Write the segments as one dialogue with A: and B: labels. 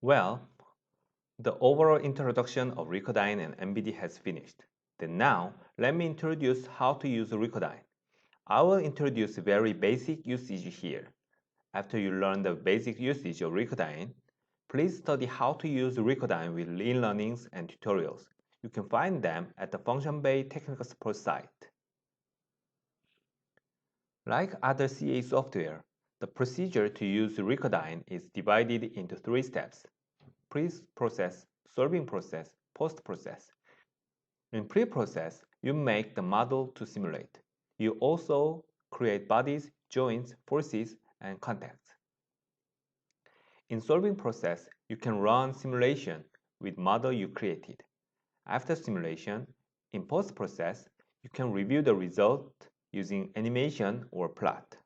A: Well, the overall introduction of RecurDyn and MBD has finished. Then now, let me introduce how to use RecurDyn. I will introduce very basic usage here. After you learn the basic usage of RecurDyn, please study how to use RecurDyn with e-learnings and tutorials. You can find them at the function-based technical support site. Like other CA software, the procedure to use RecurDyn is divided into 3 steps: pre-process, solving process, post-process. In pre-process, you make the model to simulate. You also create bodies, joints, forces, and contacts. In solving process, you can run simulation with model you created. After simulation, in post-process, you can review the result using animation or plot.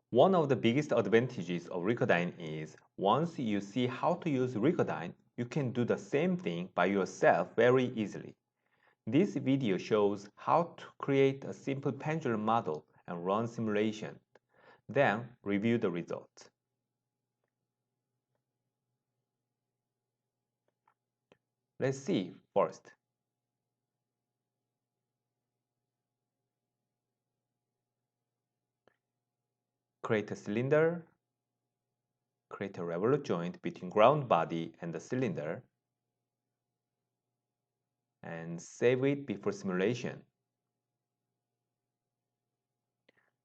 A: One of the biggest advantages of RecurDyn is once you see how to use RecurDyn, you can do the same thing by yourself very easily. This video shows how to create a simple pendulum model and run simulation. Then review the results. Let's see first. Create a cylinder. Create a revolute joint between ground body and the cylinder. And save it before simulation.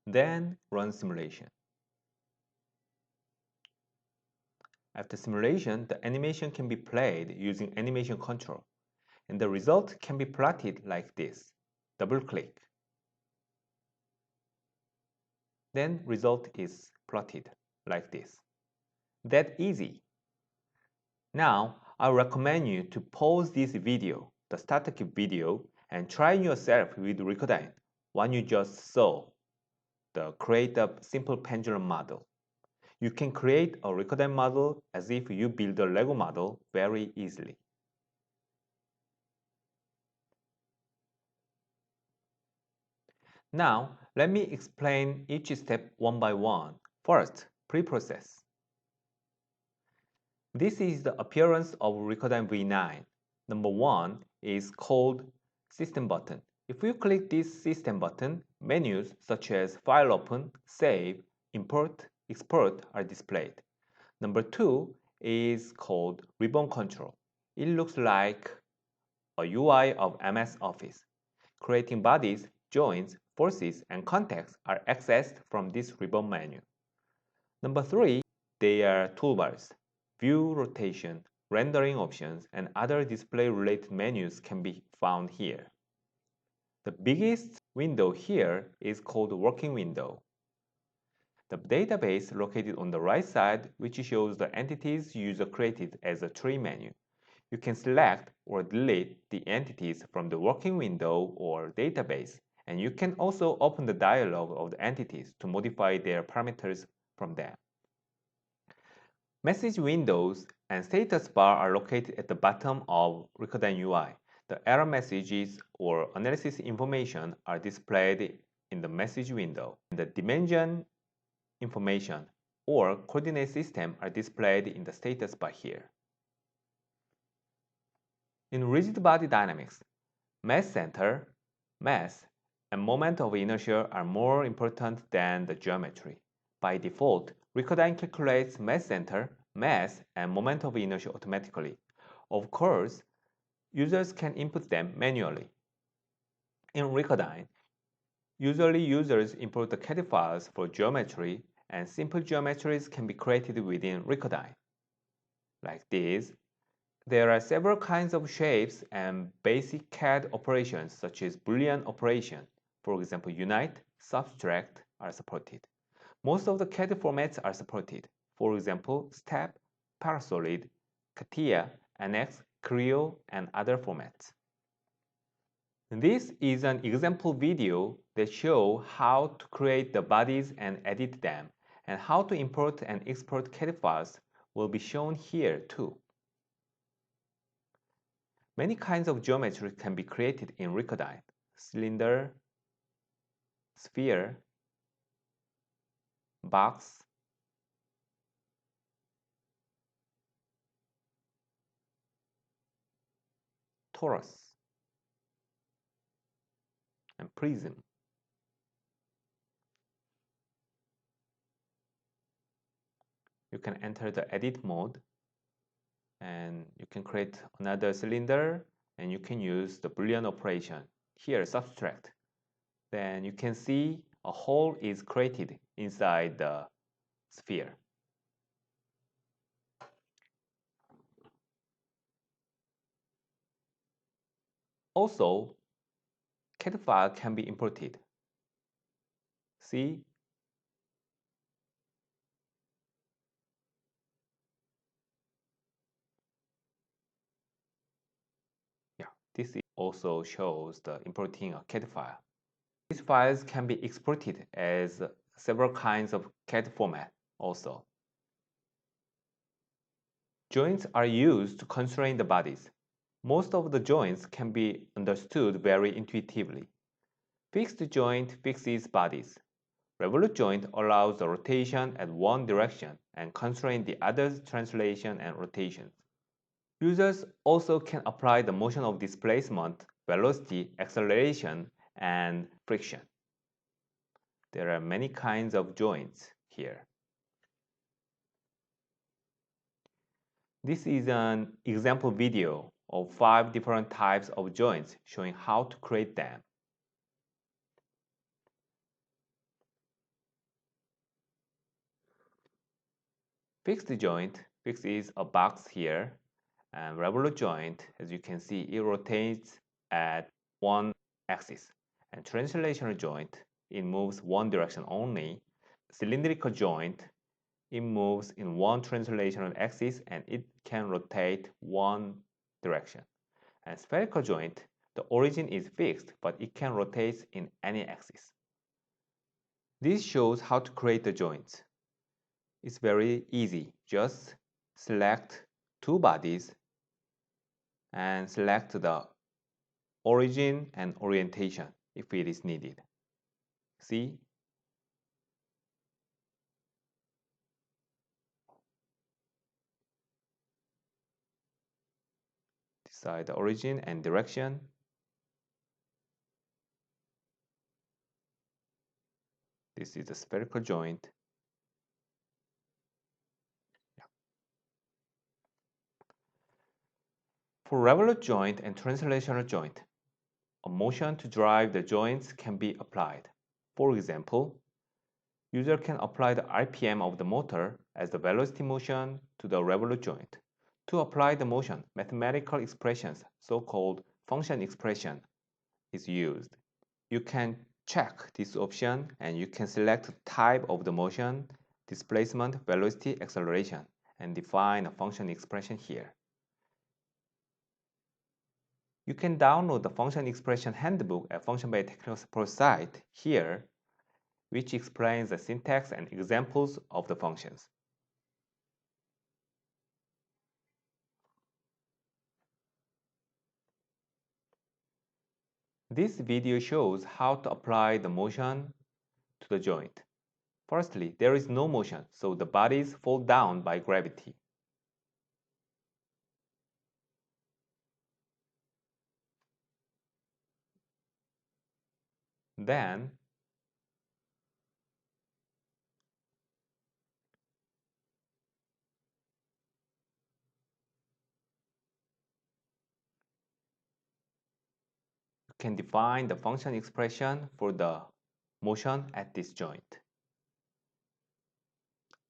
A: Then run simulation. After simulation, the animation can be played using animation control, and the result can be plotted like this. Double-click. Then result is plotted like this. That easy. Now, I recommend you to pause this video, the StarterKit video, and try yourself with RecurDyn, one you just saw, the create a simple pendulum model. You can create a RecurDyn model as if you build a Lego model very easily. Now, let me explain each step one by one. First, pre-process. This is the appearance of RecurDyn V9. Number 1 is called System button. If you click this System button, menus such as File Open, Save, Import, Export are displayed. Number 2 is called Ribbon Control. It looks like a UI of MS Office. Creating bodies, joints, forces, and contacts are accessed from this ribbon menu. Number 3, they are toolbars. View, rotation, rendering options, and other display-related menus can be found here. The biggest window here is called Working Window. The database located on the right side, which shows the entities user created as a tree menu. You can select or delete the entities from the working window or database, and you can also open the dialog of the entities to modify their parameters from them. Message windows and status bar are located at the bottom of RecurDyn UI. The error messages or analysis information are displayed in the message window. The dimension information or coordinate system are displayed in the status bar here. In rigid body dynamics, mass center, mass, and moment of inertia are more important than the geometry. By default, RecurDyn calculates mass center, mass, and moment of inertia automatically. Of course, users can input them manually. In RecurDyn, usually users import the CAD files for geometry, and simple geometries can be created within RecurDyn. Like this, there are several kinds of shapes and basic CAD operations such as Boolean operation. For example, unite, subtract are supported. Most of the CAD formats are supported. For example, step, parasolid, CATIA, NX, Creo, and other formats. This is an example video that shows how to create the bodies and edit them, and how to import and export CAD files will be shown here too. Many kinds of geometry can be created in RecurDyn: cylinder, sphere, box, torus, and prism. You can enter the edit mode and you can create another cylinder and you can use the Boolean operation. Here, subtract. Then you can see a hole is created inside the sphere. Also, CAD file can be imported. See? Yeah, this also shows the importing a CAD file. These files can be exported as several kinds of CAD format also. Joints are used to constrain the bodies. Most of the joints can be understood very intuitively. Fixed joint fixes bodies. Revolute joint allows the rotation at one direction and constrain the other's translation and rotation. Users also can apply the motion of displacement, velocity, acceleration, and friction. There are many kinds of joints here. This is an example video of 5 different types of joints showing how to create them. Fixed joint fixes a box here, and revolute joint, as you can see, it rotates at one axis. And translational joint, it moves one direction only. Cylindrical joint, it moves in one translational axis and it can rotate one direction. And spherical joint, the origin is fixed, but it can rotate in any axis. This shows how to create the joints. It's very easy. Just select two bodies and select the origin and orientation if it is needed. See? Decide the origin and direction. This is the spherical joint. For revolute joint and translational joint, a motion to drive the joints can be applied. For example, user can apply the RPM of the motor as the velocity motion to the revolute joint. To apply the motion, mathematical expressions, so-called function expression, is used. You can check this option and you can select the type of the motion, displacement, velocity, acceleration, and define a function expression here. You can download the function expression handbook at Function by Technical Support site here, which explains the syntax and examples of the functions. This video shows how to apply the motion to the joint. Firstly, there is no motion, so the bodies fall down by gravity. Then, you can define the function expression for the motion at this joint.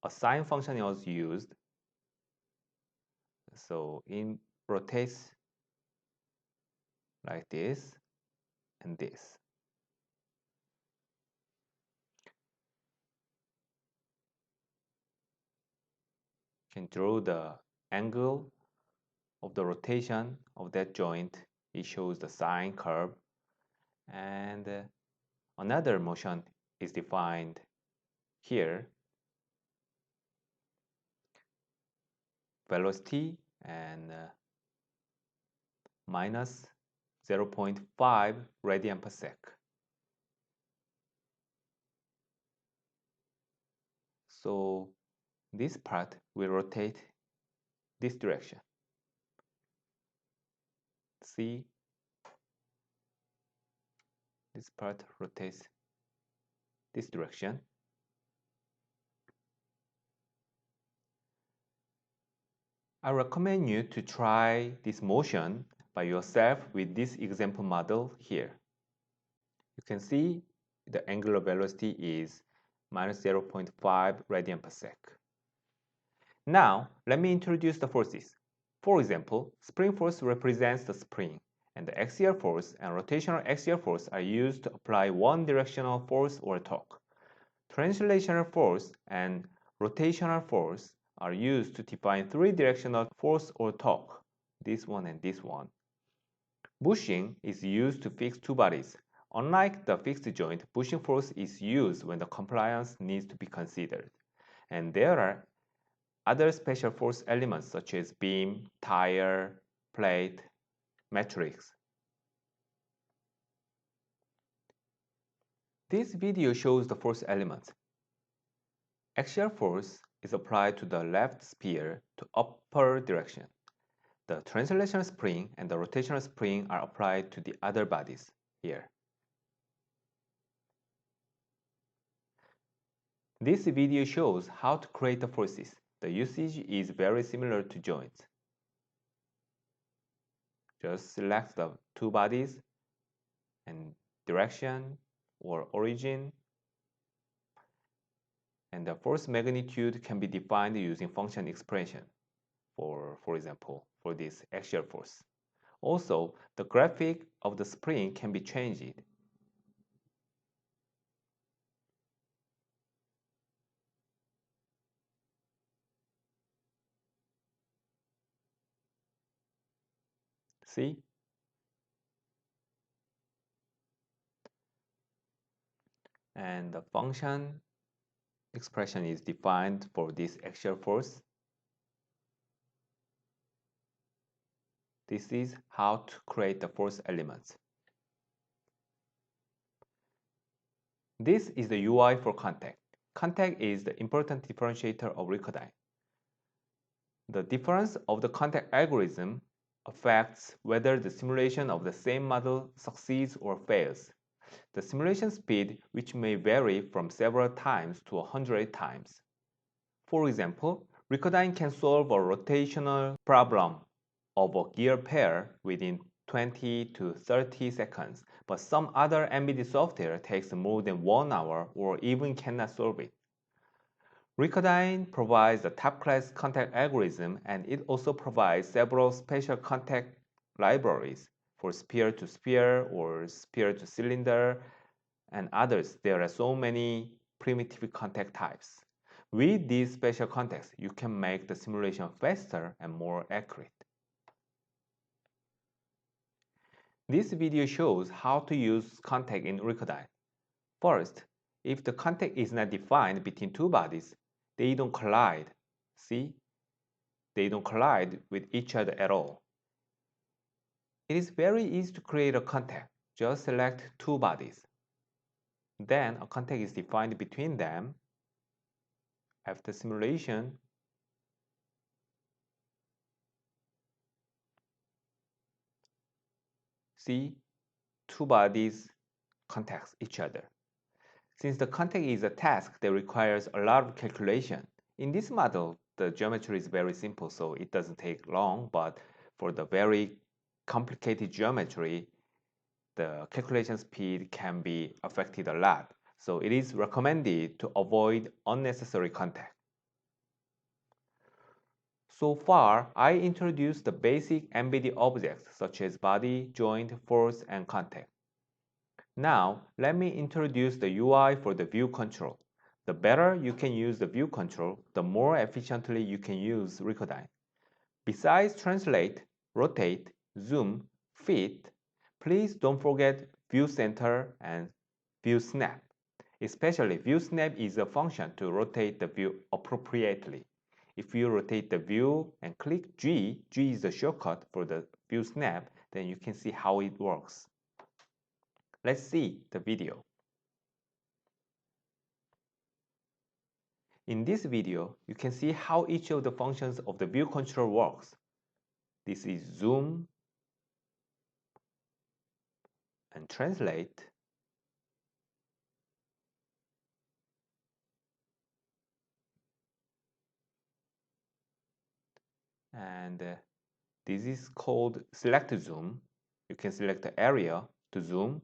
A: A sine function was used, so it rotates like this and this. You can draw the angle of the rotation of that joint. It shows the sine curve, and another motion is defined here, velocity and minus 0.5 radian per sec. So this part will rotate this direction. See, this part rotates this direction. I recommend you to try this motion by yourself with this example model here. You can see the angular velocity is minus 0.5 radian per sec. Now, let me introduce the forces. For example, spring force represents the spring, and the axial force and rotational axial force are used to apply one directional force or torque. Translational force and rotational force are used to define three-directional force or torque, this one and this one. Bushing is used to fix two bodies. Unlike the fixed joint, bushing force is used when the compliance needs to be considered. And there are other special force elements such as beam, tire, plate, matrix. This video shows the force elements. Axial force is applied to the left sphere to upper direction. The translational spring and the rotational spring are applied to the other bodies here. This video shows how to create the forces. The usage is very similar to joints. Just select the two bodies and direction or origin, and the force magnitude can be defined using function expression, for example, for this axial force. Also, the graphic of the spring can be changed. See? And the function expression is defined for this axial force. This is how to create the force elements. This is the UI for contact. Contact is the important differentiator of RecurDyn. The difference of the contact algorithm affects whether the simulation of the same model succeeds or fails. The simulation speed, which may vary from several times to 100 times. For example, RecurDyn can solve a rotational problem of a gear pair within 20 to 30 seconds, but some other MBD software takes more than 1 hour or even cannot solve it. RecurDyn provides a top-class contact algorithm, and it also provides several special contact libraries for sphere-to-sphere or sphere-to-cylinder and others. There are so many primitive contact types. With these special contacts, you can make the simulation faster and more accurate. This video shows how to use contact in RecurDyn. First, if the contact is not defined between two bodies, they don't collide. See? They don't collide with each other at all. It is very easy to create a contact. Just select two bodies. Then a contact is defined between them. After simulation, see, two bodies contact each other. Since the contact is a task that requires a lot of calculation, in this model, the geometry is very simple, so it doesn't take long, but for the very complicated geometry, the calculation speed can be affected a lot. So it is recommended to avoid unnecessary contact. So far, I introduced the basic MBD objects such as body, joint, force, and contact. Now, let me introduce the UI for the view control. The better you can use the view control, the more efficiently you can use RecurDyn. Besides translate, rotate, zoom, fit, please don't forget view center and view snap. Especially view snap is a function to rotate the view appropriately. If you rotate the view and click G, G is the shortcut for the view snap, then you can see how it works. Let's see the video. In this video, you can see how each of the functions of the view control works. This is zoom, and translate. And this is called select zoom. You can select the area to zoom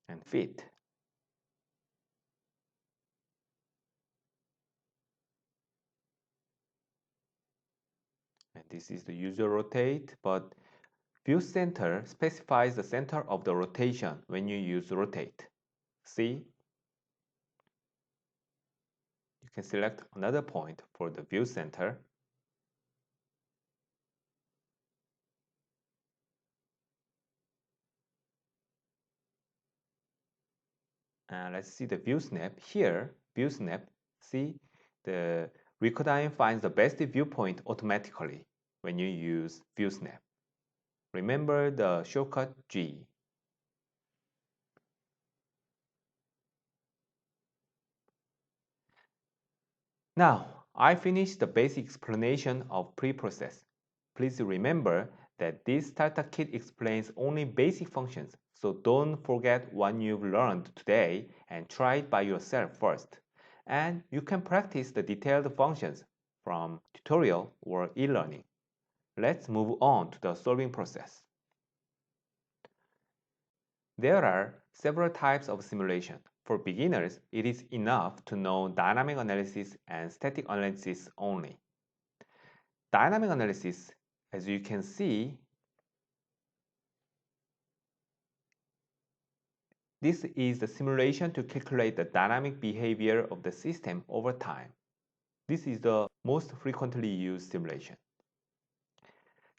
A: and fit. And this is the user rotate, but view center specifies the center of the rotation when you use rotate. See? You can select another point for the view center. And let's see the view snap. Here, view snap, see, the RecurDyn finds the best viewpoint automatically when you use view snap. Remember the shortcut G. Now, I finished the basic explanation of pre-process. Please remember that this starter kit explains only basic functions, so don't forget what you've learned today and try it by yourself first. And you can practice the detailed functions from tutorial or e-learning. Let's move on to the solving process. There are several types of simulation. For beginners, it is enough to know dynamic analysis and static analysis only. Dynamic analysis, as you can see, this is the simulation to calculate the dynamic behavior of the system over time. This is the most frequently used simulation.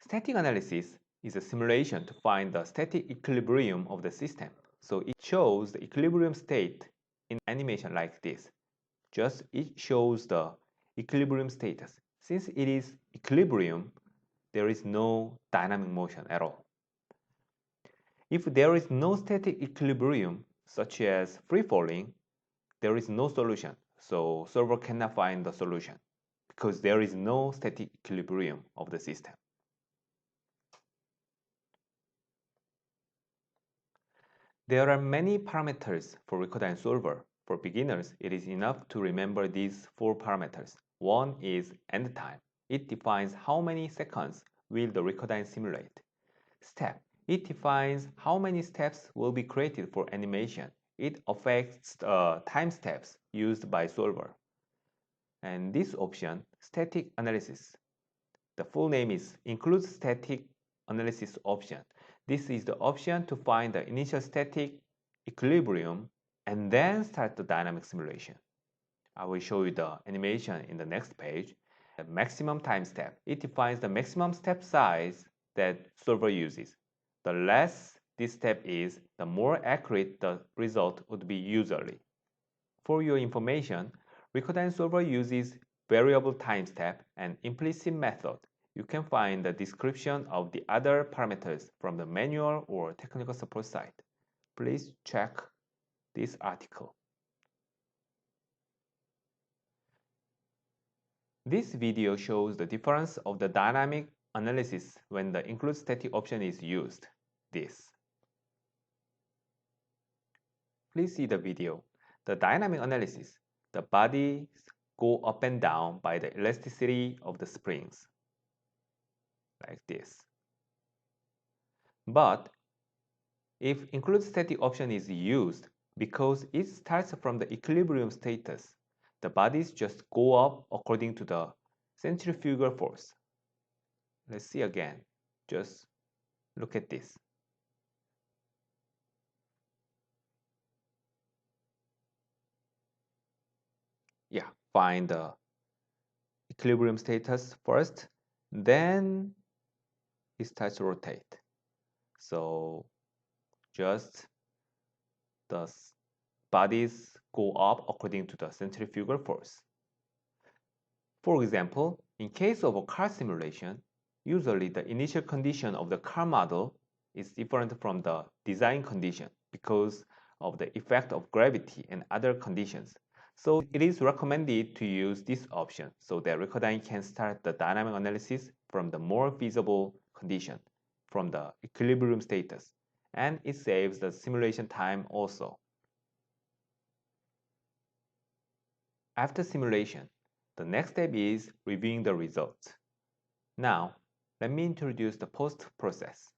A: Static analysis is a simulation to find the static equilibrium of the system. So it shows the equilibrium state in animation like this. Just it shows the equilibrium status. Since it is equilibrium, there is no dynamic motion at all. If there is no static equilibrium, such as free-falling, there is no solution. So solver cannot find the solution because there is no static equilibrium of the system. There are many parameters for RecurDyn solver. For beginners, it is enough to remember these 4 parameters. One is end time. It defines how many seconds will the RecurDyn simulate. Step. It defines how many steps will be created for animation. It affects the time steps used by solver. And this option, static analysis. The full name is includes static analysis option. This is the option to find the initial static equilibrium and then start the dynamic simulation. I will show you the animation in the next page. The maximum time step. It defines the maximum step size that solver uses. The less this step is, the more accurate the result would be usually. For your information, RecurDyn solver uses variable time step and implicit method. You can find the description of the other parameters from the manual or technical support site. Please check this article. This video shows the difference of the dynamic analysis when the include static option is used. Please see the video. The dynamic analysis, the bodies go up and down by the elasticity of the springs, like this. But if include static option is used, because it starts from the equilibrium status, the bodies just go up according to the centrifugal force. Let's see again. Just look at this. Yeah, find the equilibrium status first, then it starts to rotate. So just the bodies go up according to the centrifugal force. For example, in case of a car simulation, usually the initial condition of the car model is different from the design condition because of the effect of gravity and other conditions. So it is recommended to use this option so that RecurDyn can start the dynamic analysis from the more feasible condition. from the equilibrium status, and it saves the simulation time also. After simulation, the next step is reviewing the results. Now, let me introduce the post-process.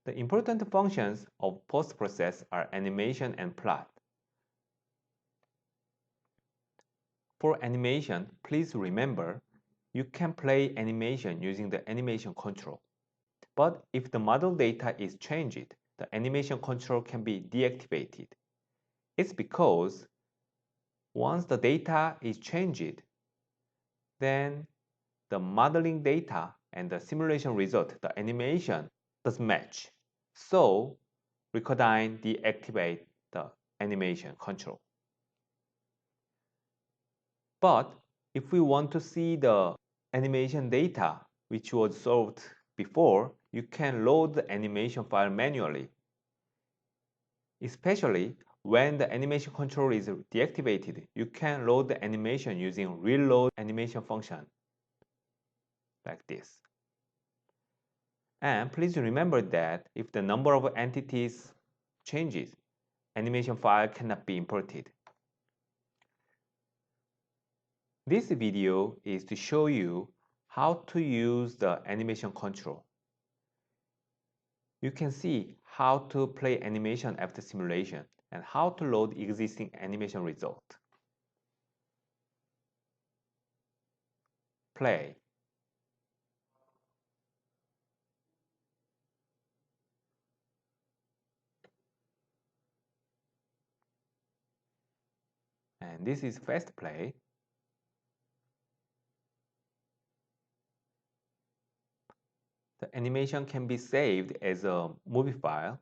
A: The important functions of post-process are animation and plot. For animation, please remember, you can play animation using the animation control. But if the model data is changed, the animation control can be deactivated. It's because once the data is changed, then the modeling data and the simulation result, the animation, does match. So, RecurDyn deactivates the animation control. But if we want to see the animation data which was solved before, you can load the animation file manually. Especially when the animation control is deactivated, you can load the animation using reload animation function like this. And please remember that if the number of entities changes, animation file cannot be imported. This video is to show you how to use the animation control. You can see how to play animation after simulation and how to load existing animation result. Play. And this is fast play. The animation can be saved as a movie file.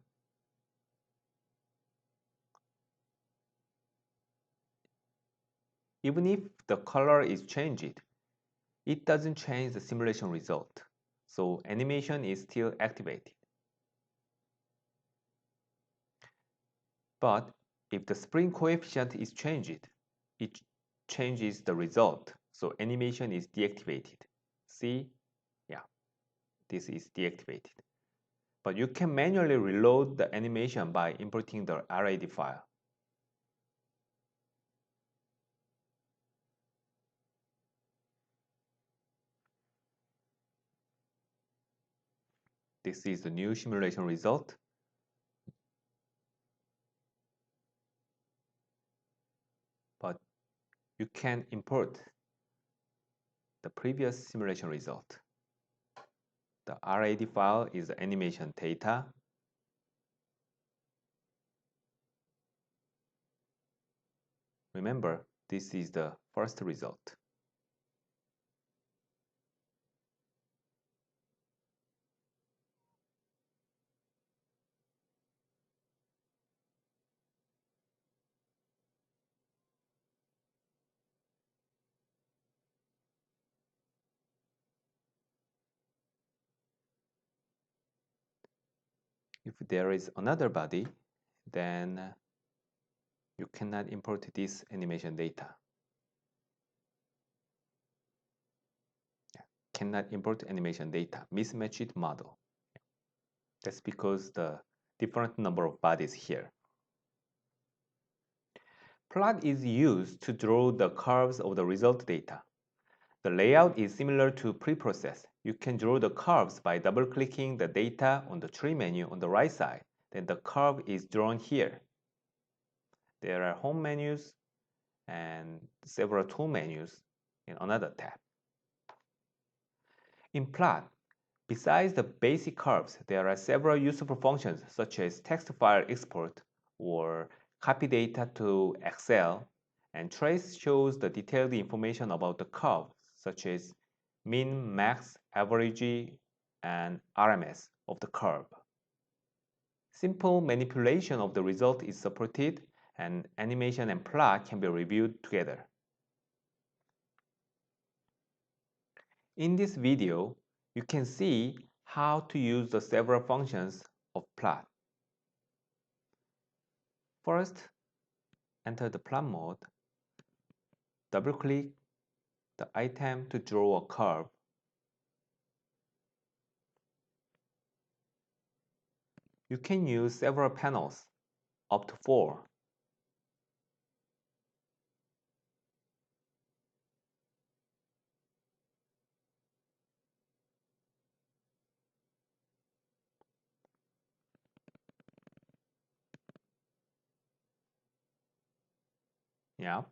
A: Even if the color is changed, it doesn't change the simulation result. So animation is still activated. But if the spring coefficient is changed, it changes the result. So animation is deactivated. See? Yeah, this is deactivated. But you can manually reload the animation by importing the RAD file. This is the new simulation result. But you can import the previous simulation result. The RAD file is the animation data. Remember, this is the first result. If there is another body, then you cannot import this animation data. Cannot import animation data, mismatched model. That's because the different number of bodies here. Plot is used to draw the curves of the result data. The layout is similar to pre-process. You can draw the curves by double-clicking the data on the tree menu on the right side. Then the curve is drawn here. There are home menus and several tool menus in another tab. In plot, besides the basic curves, there are several useful functions such as text file export or copy data to Excel, and trace shows the detailed information about the curve such as mean, max, average, and RMS of the curve. Simple manipulation of the result is supported, and animation and plot can be reviewed together. In this video, you can see how to use the several functions of plot. First, enter the plot mode. Double-click the item to draw a curve. You can use several panels, up to 4. Yeah.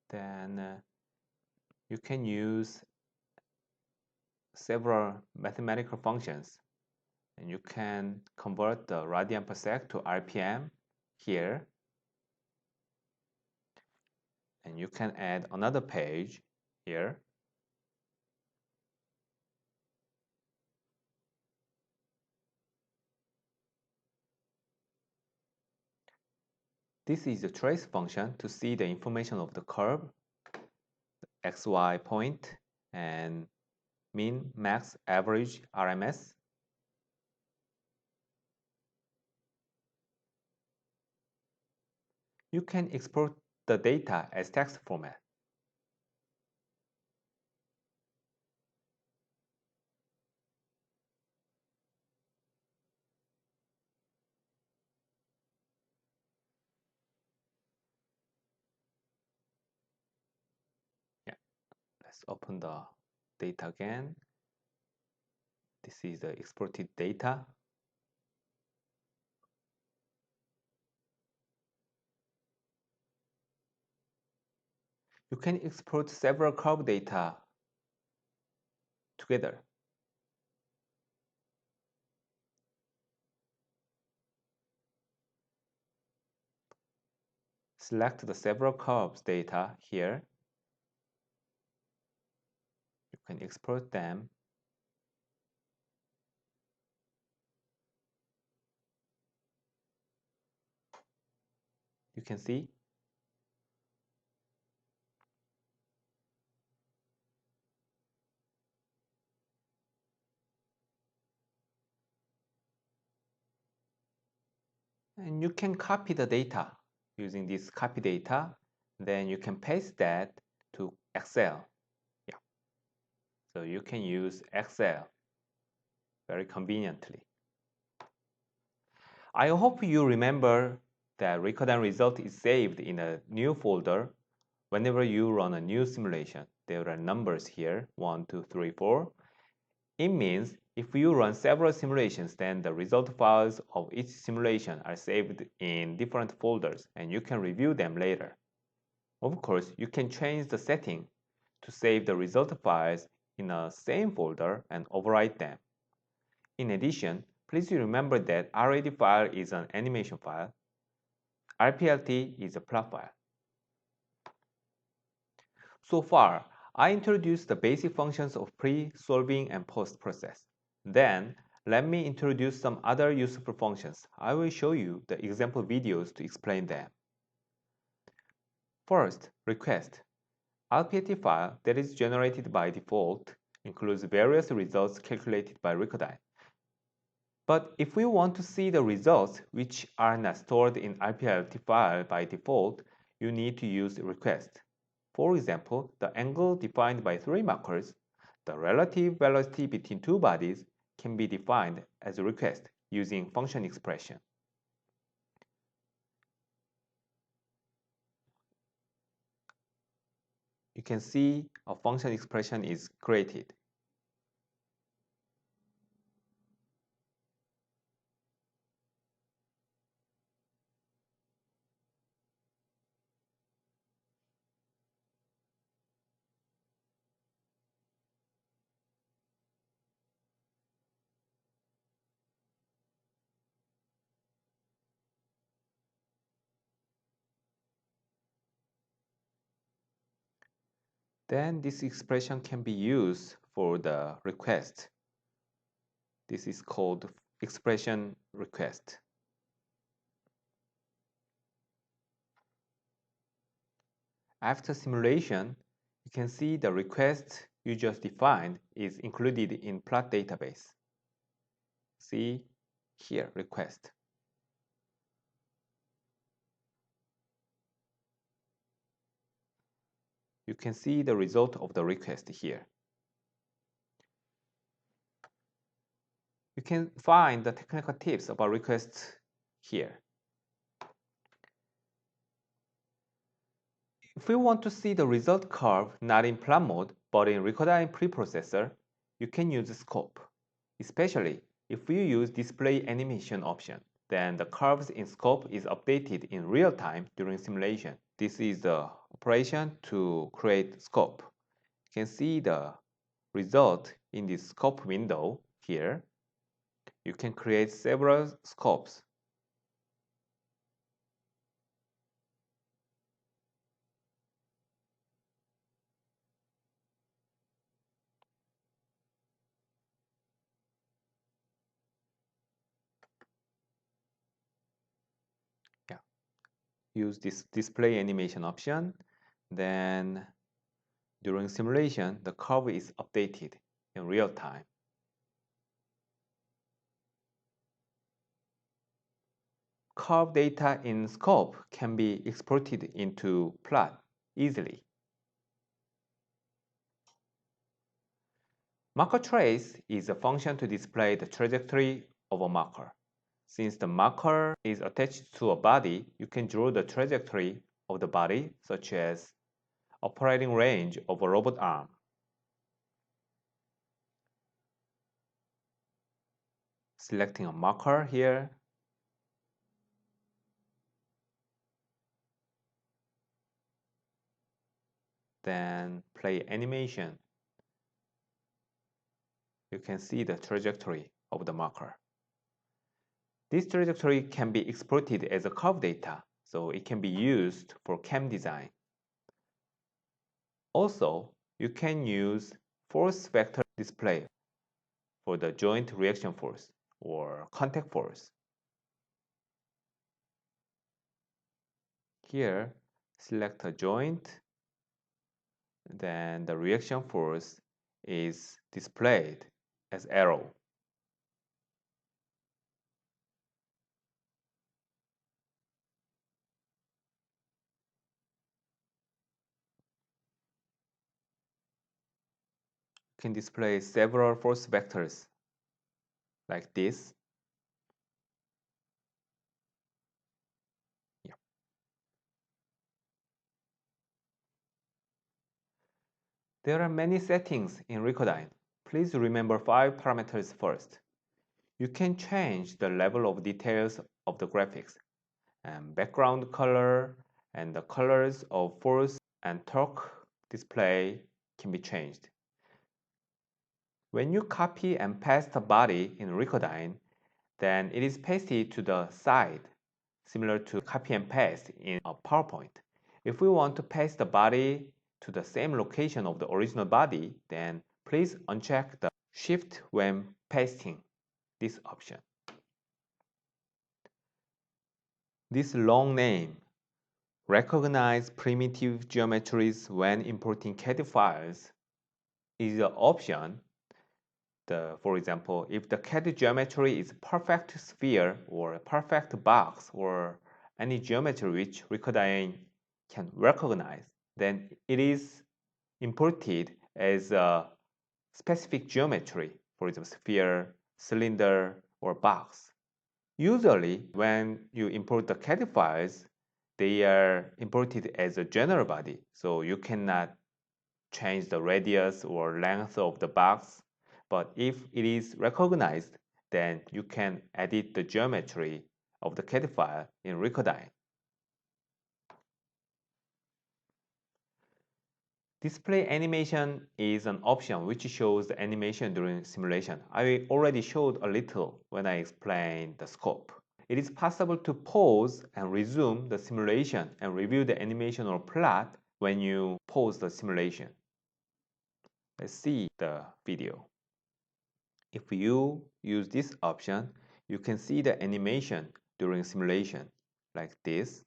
A: Then you can use several mathematical functions, and you can convert the radian per sec to RPM here, and you can add another page here. This is the trace function to see the information of the curve, xy point, and mean, max, average, RMS. You can export the data as text format. Yeah, let's open the data again. This is the exported data. You can export several curve data together. Select the several curves data here. You can export them. You can see. And you can copy the data using this copy data. Then you can paste that to Excel. Yeah. So you can use Excel very conveniently. I hope you remember that RecurDyn result is saved in a new folder whenever you run a new simulation. There are numbers here, 1, 2, 3, 4. It means if you run several simulations, then the result files of each simulation are saved in different folders and you can review them later. Of course, you can change the setting to save the result files in the same folder and overwrite them. In addition, please remember that RAD file is an animation file. RPLT is a plot file. So far, I introduced the basic functions of pre-solving and post-process. Then, let me introduce some other useful functions. I will show you the example videos to explain them. First, request. RPLT file that is generated by default includes various results calculated by RecurDyn. But if we want to see the results which are not stored in RPLT file by default, you need to use request. For example, the angle defined by 3 markers, the relative velocity between 2 bodies can be defined as a request using function expression. You can see a function expression is created. Then this expression can be used for the request. This is called expression request. After simulation, you can see the request you just defined is included in plot database. See here, request. you can see the result of the request here. You can find the technical tips about requests here. If you want to see the result curve not in plan mode but in RecurDyn preprocessor, you can use scope. Especially if you use display animation option, then the curves in scope is updated in real time during simulation. This is the operation to create scope. You can see the result in this scope window here. You can create several scopes. Yeah. Use this display animation option. Then during simulation, the curve is updated in real time. Curve data in scope can be exported into plot easily. Marker trace is a function to display the trajectory of a marker. Since the marker is attached to a body, you can draw the trajectory of the body, such as operating range of a robot arm. Selecting a marker here. Then play animation. You can see the trajectory of the marker. This trajectory can be exported as a curve data, so it can be used for CAM design. Also, you can use force vector display for the joint reaction force or contact force. Here, select a joint, then the reaction force is displayed as arrow. You can display several force vectors like this. Yeah. There are many settings in RecurDyn. Please remember 5 parameters first. You can change the level of details of the graphics, and background color and the colors of force and torque display can be changed. When you copy and paste a body in RecurDyn, then it is pasted to the side, similar to copy and paste in a PowerPoint. If we want to paste the body to the same location of the original body, then please uncheck the Shift when pasting, this option. This long name, recognize primitive geometries when importing CAD files, is an option. For example, if the CAD geometry is perfect sphere or a perfect box or any geometry which RecurDyn can recognize, then it is imported as a specific geometry, for example, sphere, cylinder, or box. Usually, when you import the CAD files, they are imported as a general body, so you cannot change the radius or length of the box. But if it is recognized, then you can edit the geometry of the CAD file in RecurDyn. Display animation is an option which shows the animation during simulation. I already showed a little when I explained the scope. It is possible to pause and resume the simulation and review the animation or plot when you pause the simulation. Let's see the video. If you use this option, you can see the animation during simulation like this.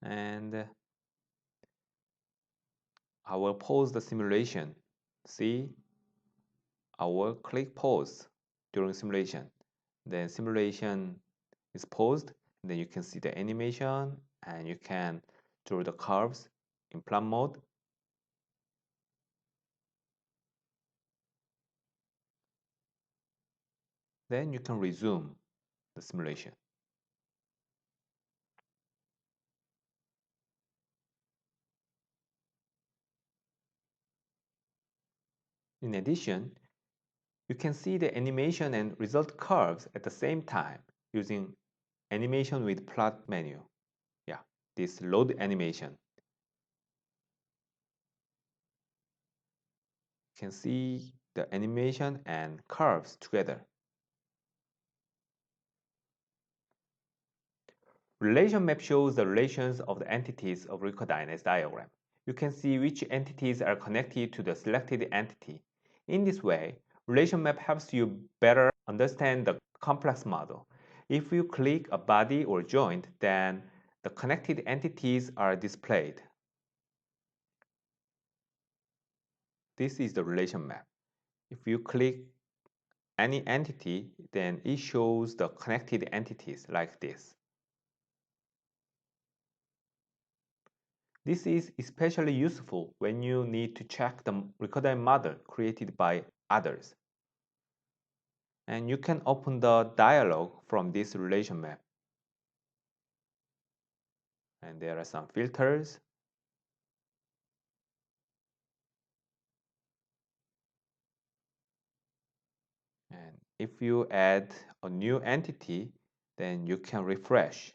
A: And I will pause the simulation. See, I will click pause during simulation. Then simulation is paused. Then you can see the animation and you can draw the curves in plan mode. Then you can resume the simulation. In addition, you can see the animation and result curves at the same time using animation with plot menu. Yeah, this load animation. You can see the animation and curves together. Relation map shows the relations of the entities of RecurDyn as diagram. You can see which entities are connected to the selected entity. In this way, relation map helps you better understand the complex model. If you click a body or joint, then the connected entities are displayed. This is the relation map. If you click any entity, then it shows the connected entities like this. This is especially useful when you need to check the RecurDyn model created by others. And you can open the dialog from this relation map. And there are some filters. And if you add a new entity, then you can refresh.